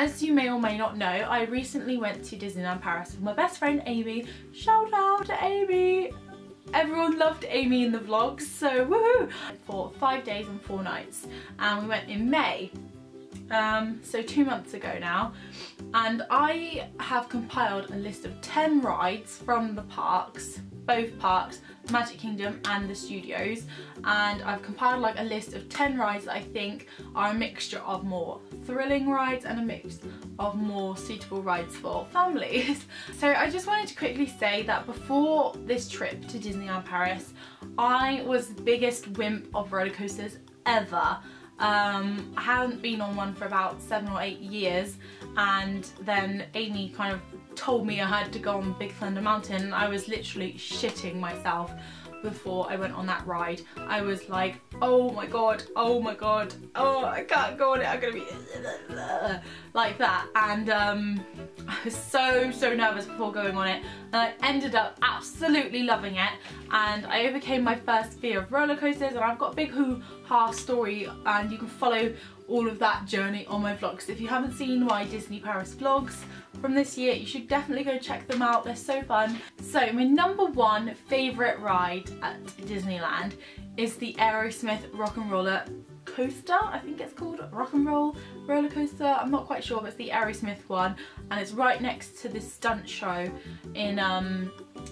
as you may or may not know, I recently went to Disneyland Paris with my best friend Amy. Shout out to Amy! Everyone loved Amy in the vlogs, so woohoo! For 5 days and 4 nights, and we went in May, so 2 months ago now, and I have compiled a list of 10 rides from the parks, both parks, Magic Kingdom and the studios, and I've compiled like a list of 10 rides that I think are a mixture of more thrilling rides and a mix of more suitable rides for families. So I just wanted to quickly say that before this trip to Disneyland Paris, I was the biggest wimp of roller coasters ever. I hadn't been on one for about 7 or 8 years, and then Amy kind of told me I had to go on Big Thunder Mountain, and I was literally shitting myself before I went on that ride. I was like, oh my god, oh my god, oh I can't go on it, I'm gonna be like that, and I was so nervous before going on it, and I ended up absolutely loving it, and I overcame my first fear of roller coasters, and I've got a big hoo-ha story, and you can follow all of that journey on my vlogs. If you haven't seen my Disney Paris vlogs from this year, you should definitely go check them out, they're so fun. So my number 1 favourite ride at Disneyland is the Aerosmith Rock and Roller Coaster, I think it's called, Rock and Roll Roller Coaster, I'm not quite sure, but it's the Aerosmith one, and it's right next to this stunt show in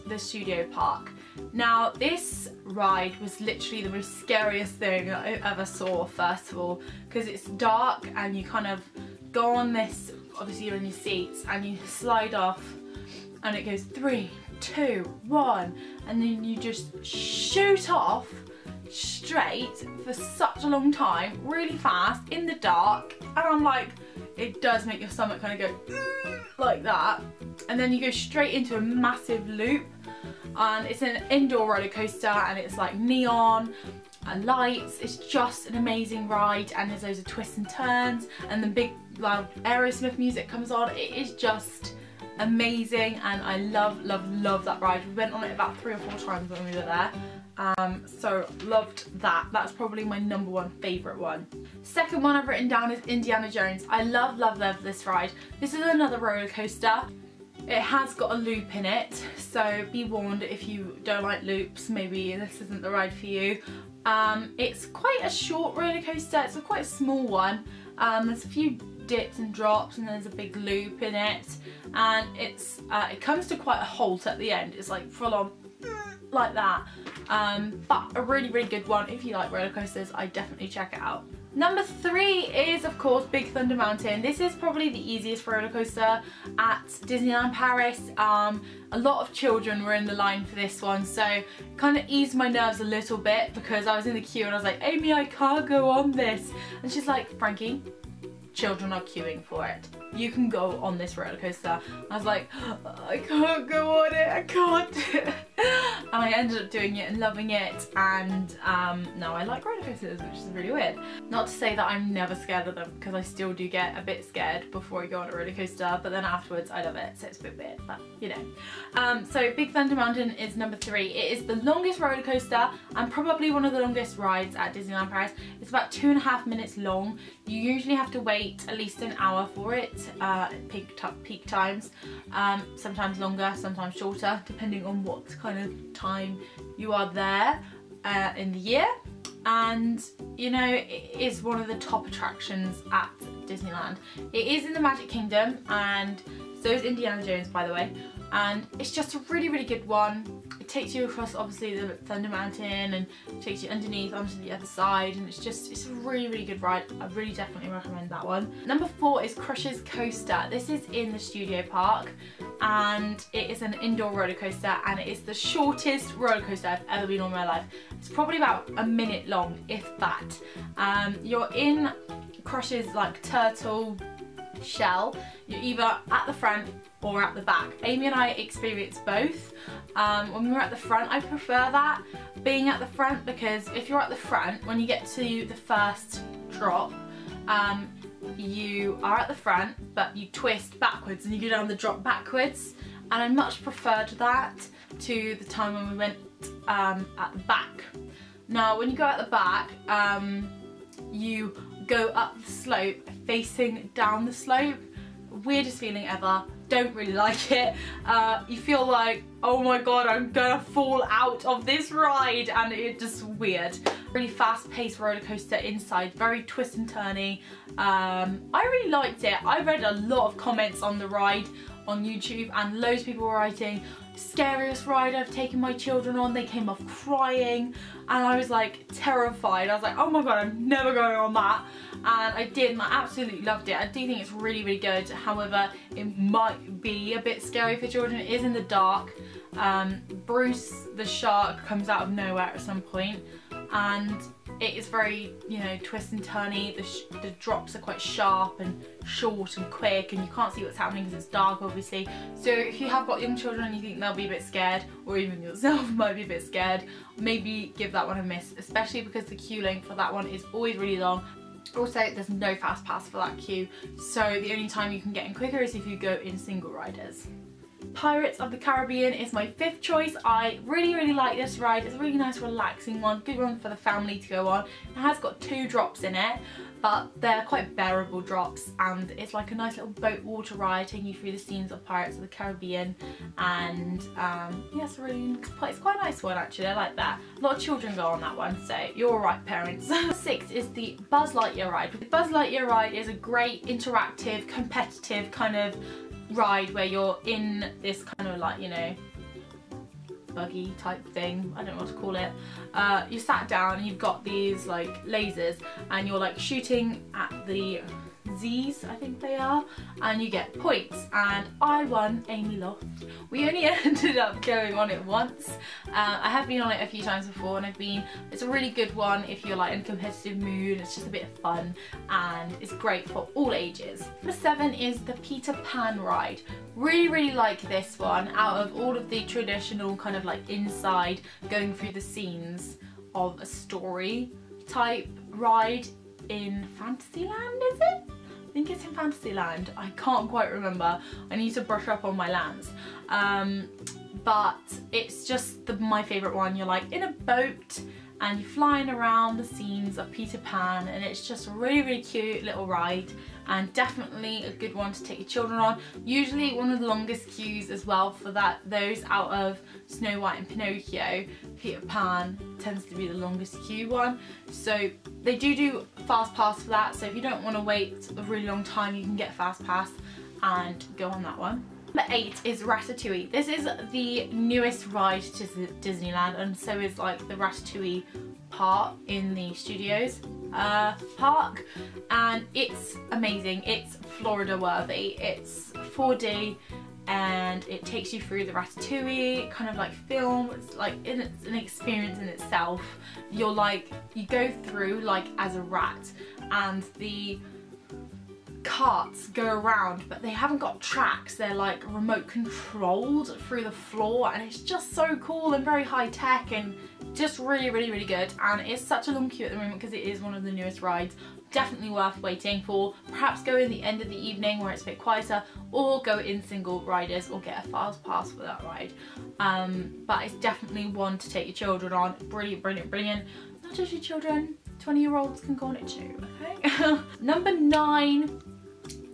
the studio park. Now this ride was literally the most scariest thing I ever saw, first of all, because it's dark and you kind of go on this, obviously you're in your seats, and you slide off and it goes 3, 2, 1, and then you just shoot off straight for such a long time, really fast, in the dark, and I'm like, it does make your stomach kind of go like that, and then you go straight into a massive loop, and it's an indoor roller coaster, and it's like neon and lights. It's just an amazing ride, and there's loads of twists and turns, and the big loud Aerosmith music comes on. It is just amazing, and I love that ride. We went on it about 3 or 4 times when we were there. So loved that. That's probably my number 1 favourite one. Second one I've written down is Indiana Jones. I love this ride. This is another roller coaster. It has got a loop in it, so be warned if you don't like loops, maybe this isn't the ride for you. It's quite a short roller coaster, it's quite a small one. There's a few dips and drops, and there's a big loop in it, and it comes to quite a halt at the end. It's like full on like that, but a really good one. If you like roller coasters, I definitely check it out. Number 3 is of course Big Thunder Mountain. This is probably the easiest roller coaster at Disneyland Paris. A lot of children were in the line for this one, so kind of eased my nerves a little bit, because I was in the queue and I was like, Amy, I can't go on this, and she's like, Frankie, children are queuing for it, you can go on this roller coaster. I was like, I can't go on it, I can't do it. And I ended up doing it and loving it, and now I like roller coasters, which is really weird. Not to say that I'm never scared of them, because I still do get a bit scared before I go on a roller coaster, but then afterwards I love it, so it's a bit weird, but you know. So Big Thunder Mountain is number 3. It is the longest roller coaster and probably one of the longest rides at Disneyland Paris. It's about 2.5 minutes long. You usually have to wait at least an hour for it at peak times, sometimes longer, sometimes shorter, depending on what kind of time you are there in the year. And you know, it is one of the top attractions at Disneyland. It is in the Magic Kingdom, and so is Indiana Jones, by the way, and it's just a really good one. It takes you across obviously the Thunder Mountain and takes you underneath onto the other side, and it's a really good ride. I really definitely recommend that one. Number 4 is Crush's Coaster. This is in the studio park, and it is an indoor roller coaster, and it is the shortest roller coaster I've ever been on in my life. It's probably about a minute long, if that. You're in Crush's like turtle shell. You're either at the front or at the back. Amy and I experienced both. When we were at the front, I prefer that, being at the front, because if you're at the front, when you get to the first drop, you are at the front, but you twist backwards and you go down the drop backwards, and I much preferred that to the time when we went at the back. Now when you go at the back, you go up the slope facing down the slope, weirdest feeling ever. Don't really like it. You feel like, oh my god, I'm gonna fall out of this ride, and it's just weird. Really fast-paced roller coaster inside, very twist and turny. I really liked it. I read a lot of comments on the ride on YouTube, and loads of people were writing, scariest ride I've taken my children on. They came off crying, and I was like terrified. I was like, oh my god, I'm never going on that. And I did, and I absolutely loved it. I do think it's really, really good. However, it might be a bit scary for children. It is in the dark. Bruce the shark comes out of nowhere at some point, and it is very, you know, twist and turny. The drops are quite sharp and short and quick, and you can't see what's happening because it's dark, obviously. So if you have got young children and you think they'll be a bit scared, or even yourself might be a bit scared, maybe give that one a miss, especially because the queue length for that one is always really long. Also, there's no fast pass for that queue, so the only time you can get in quicker is if you go in single riders. Pirates of the Caribbean is my 5th choice. I really, really like this ride. It's a really nice, relaxing one. Good one for the family to go on. It has got 2 drops in it, but they're quite bearable drops, and it's like a nice little boat water ride taking you through the scenes of Pirates of the Caribbean. And yeah, it's quite a nice one actually. I like that. A lot of children go on that one, so you're alright, parents. 6th is the Buzz Lightyear ride. The Buzz Lightyear ride is a great interactive, competitive kind of ride where you're in this kind of like, you know, buggy type thing, I don't know what to call it. You sat down and you've got these like lasers, and you're like shooting at the Z's, I think they are, and you get points. And I won, Amy lost. We only ended up going on it once. I have been on it a few times before, and it's a really good one if you're like in a competitive mood. It's just a bit of fun, and it's great for all ages. Number 7 is the Peter Pan ride. Really, really like this one. Out of all of the traditional kind of like inside, going through the scenes of a story type ride in Fantasyland, is it? I think it's in Fantasyland. I can't quite remember. I need to brush up on my lands. But it's just my favourite one. You're like in a boat and you're flying around the scenes of Peter Pan, and it's just a really, really cute little ride, and definitely a good one to take your children on. Usually one of the longest queues as well for those out of Snow White and Pinocchio. Peter Pan tends to be the longest queue one, so they do fast pass for that. So if you don't want to wait a really long time, you can get fast pass and go on that one. Number 8 is Ratatouille. This is the newest ride to Disneyland, and so is like the Ratatouille part in the studios park, and it's amazing. It's Florida worthy. It's 4D, and it takes you through the Ratatouille kind of like film. It's like it's an experience in itself. You go through like as a rat, and the carts go around, but they haven't got tracks. They're like remote controlled through the floor, and it's just so cool and very high tech, and just really, really, really good. And it's such a long queue at the moment because it is one of the newest rides. Definitely worth waiting for. Perhaps go in the end of the evening where it's a bit quieter, or go in single riders, or get a fast pass for that ride. But it's definitely one to take your children on. Brilliant, brilliant, brilliant. Not just your children, 20-year-olds can go on it too, okay? Number 9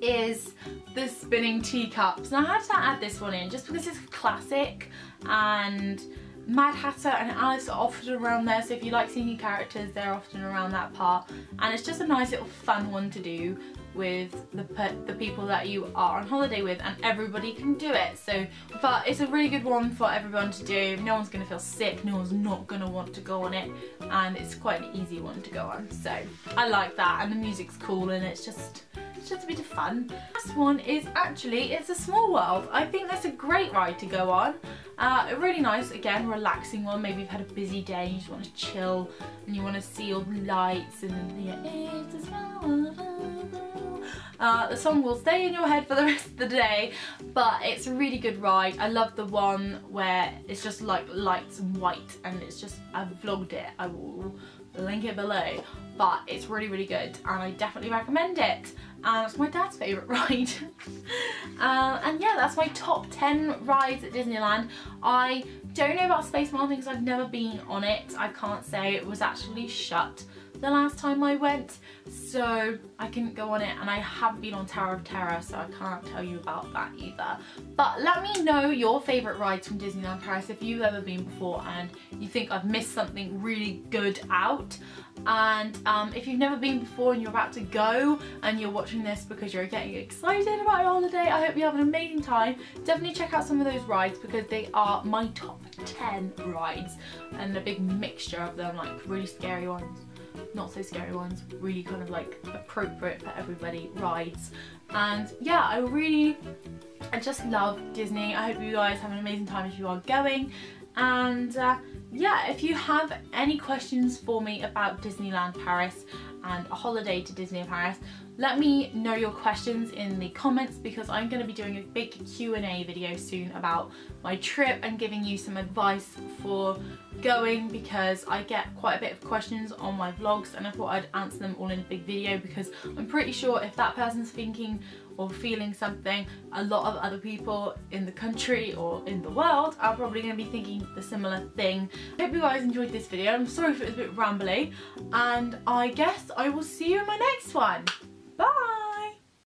is the spinning teacups. Now I had to add this one in just because it's classic, and Mad Hatter and Alice are often around there, so if you like seeing new characters, they're often around that part, and it's just a nice little fun one to do with the people that you are on holiday with, and everybody can do it. So, but it's a really good one for everyone to do. No one's going to feel sick, no one's not going to want to go on it, and it's quite an easy one to go on. So I like that, and the music's cool, and it's just a bit of fun. Last one is actually It's a Small World. I think that's a great ride to go on. A really nice, again, relaxing one. Maybe you've had a busy day and you just want to chill and you want to see all the lights, and yeah, it's a small world. The song will stay in your head for the rest of the day, but it's a really good ride. I love the one where it's just like lights and white, and it's just, I've vlogged it. I will link it below, but it's really, really good, and I definitely recommend it. And it's my dad's favourite ride. And yeah, that's my top 10 rides at Disneyland. I don't know about Space Mountain because I've never been on it. I can't say. It was actually shut the last time I went, so I couldn't go on it, and I haven't been on Tower of Terror, so I can't tell you about that either. But let me know your favourite rides from Disneyland Paris if you've ever been before and you think I've missed something really good out. And if you've never been before and you're about to go and you're watching this because you're getting excited about your holiday, I hope you have an amazing time. Definitely check out some of those rides because they are my top 10 rides, and a big mixture of them, like really scary ones, not so scary ones, really kind of like appropriate for everybody rides. And yeah, I just love Disney. I hope you guys have an amazing time if you are going. And yeah, if you have any questions for me about Disneyland Paris and a holiday to Disneyland Paris, let me know your questions in the comments, because I'm going to be doing a big Q&A video soon about my trip and giving you some advice for going, because I get quite a bit of questions on my vlogs and I thought I'd answer them all in a big video, because I'm pretty sure if that person's thinking or feeling something, a lot of other people in the country or in the world are probably going to be thinking the similar thing. I hope you guys enjoyed this video. I'm sorry if it was a bit rambly, and I guess I will see you in my next one.